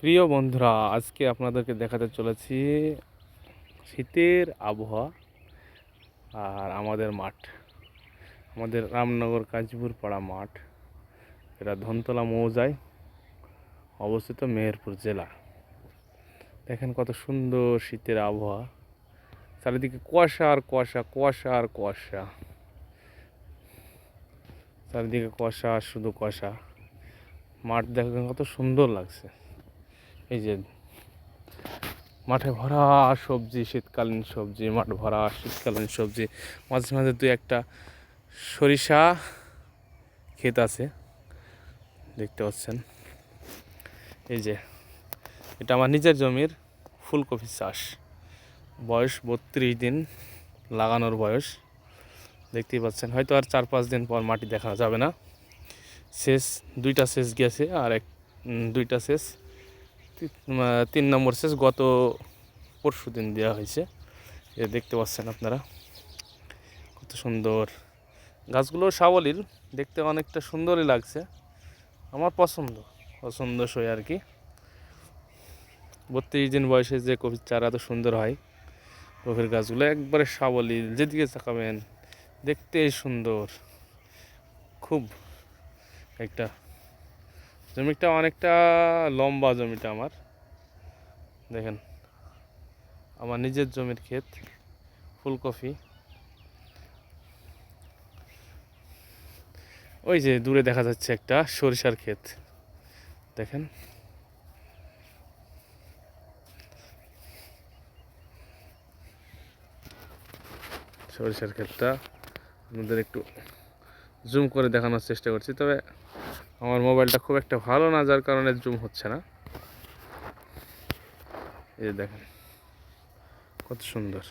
প্রিয় বন্ধুরা, আজকে আপনাদেরকে দেখাতে চলেছি শীতের আবহাওয়া আর আমাদের মাঠ, আমাদের রামনগর কাঞ্চিপুর পাড়া মাঠ। এটা ধনতলা মৌজায় অবস্থিত, মেহেরপুর জেলা। দেখেন কত সুন্দর শীতের আবহাওয়া, চারিদিকে কুয়াশা আর কুয়াশা, কুয়াশা আর কুয়াশা, চারিদিকে কুয়াশা আর শুধু কুয়াশা। মাঠ দেখেন কত সুন্দর লাগছে। এই যে মাঠে ভরা সবজি, শীতকালীন সবজি, মাঠ ভরা শীতকালীন সবজি। মাঝে মাঝে দুই একটা সরিষা ক্ষেত আছে, দেখতে পাচ্ছেন। এই যে এটা আমার নিজের জমির ফুলকপি চাষ, বয়স 32 দিন লাগানোর বয়স। দেখতেই পাচ্ছেন, হয়তো আর 4-5 দিন পর মাটি দেখা যাবে না। সেচ দুইটা সেচ গেছে, আর দুইটা সেচ, 3 নম্বর সেচ গত পরশু দিন দেওয়া হয়েছে। এ দেখতে পাচ্ছেন আপনারা কত সুন্দর গাছগুলো, সাবলীল, দেখতে অনেকটা সুন্দরই লাগছে। আমার পছন্দসই আর কি। 32 দিন বয়সে যে কপির চারা এত সুন্দর হয়, কপির গাছগুলো একবারে সাবলীল, যেদিকে তাকাবেন দেখতে সুন্দর। খুব একটা জমিটা অনেকটা লম্বা, জমিটা আমার দেখেন, আমার নিজের জমির ক্ষেত, ফুলকপি। ওই যে দূরে দেখা যাচ্ছে একটা সরিষার ক্ষেত, দেখেন। সরিষার ক্ষেতটা আপনাদের একটু জুম করে দেখানোর চেষ্টা করছি, তবে আমার মোবাইলটা খুব একটা ভালো না, যার কারণে জুম হচ্ছে না। এই দেখেন কত সুন্দর।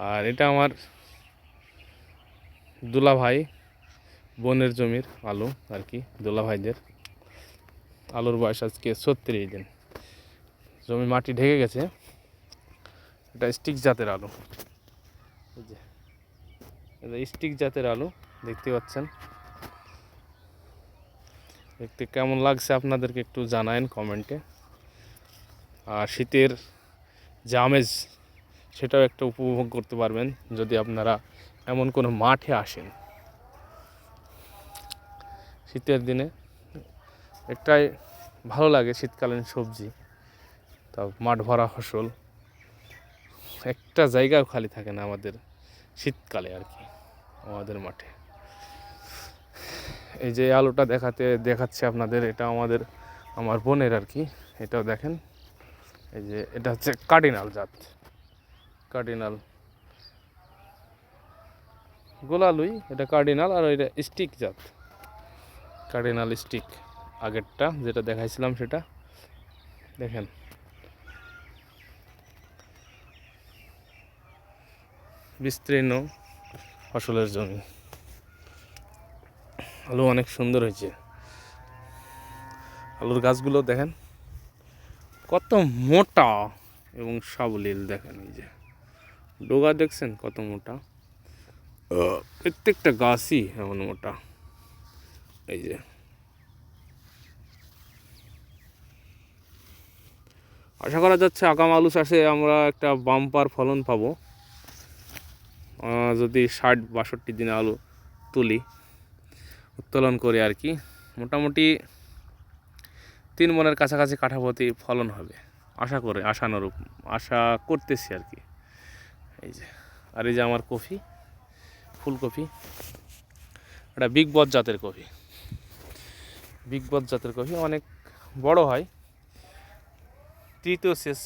আর এটা আমার দুলাভাই বোনের জমির আলু আর কি, দুলাভাইদের আলুর বয়স আজকে 36 দিন। জমি মাটি ঢেকে গেছে। এটা স্টিক জাতের আলু, এই যে এটা স্টিক জাতের আলু, দেখতে পাচ্ছেন। দেখতে কেমন লাগছে আপনাদেরকে একটু জানায়েন কমেন্টে। আর শীতের যে আমেজ, সেটাও একটা উপভোগ করতে পারবেন যদি আপনারা এমন কোনো মাঠে আসেন শীতের দিনে। একটাই ভালো লাগে, শীতকালীন সবজি, তা মাঠ ভরা ফসল, একটা জায়গাও খালি থাকে না আমাদের শীতকালে আর কি আমাদের মাঠে। এই যে আলুটা দেখাচ্ছে আপনাদের, এটা আমার বোনের আর কি। এটাও দেখেন, এই যে এটা হচ্ছে কার্ডিনাল জাত, কার্ডিনাল গোলালুই, এটা কার্ডিনাল। আর এটা স্টিক জাত, কার্ডিনাল স্টিক। আগেরটা যেটা দেখাইছিলাম সেটা দেখেন। বিস্তীর্ণ ফসলের জমি, আলু অনেক সুন্দর হয়েছে। আলুর গাছগুলো দেখেন কত মোটা এবং সাবলীল, দেখেন এই যে ডোগা দেখছেন কত মোটা, প্রত্যেকটা গাছই এমন মোটা। এই যে আশা করা যাচ্ছে আগাম আলু চাষে আমরা একটা বাম্পার ফলন পাবো, যদি 60-62 দিনে আলু উত্তোলন করি আর কি। মোটামুটি 3 মনের কাছাকাছি কাঠাপ্রতি ফলন হবে আশা করতেছি আর কি। এই যে, আর এই যে আমার কফি, ফুলকপি, এটা বিগ বস জাতের কফি। বিগ বস জাতের কফি অনেক বড় হয়। 3য় সেচ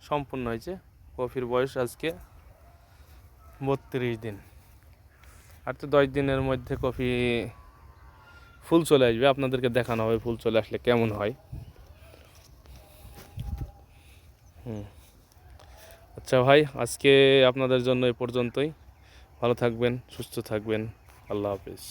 সম্পূর্ণ হয়েছে। কফির বয়স আজকে 32 দিন। আর তো 10 দিনের মধ্যে কফি ফুল চলে আসবে, আপনাদেরকে দেখানো হবে ফুল চলে আসলে কেমন হয়। আচ্ছা ভাই, আজকে আপনাদের জন্য এ পর্যন্তই। ভালো থাকবেন, সুস্থ থাকবেন, আল্লাহ হাফেজ।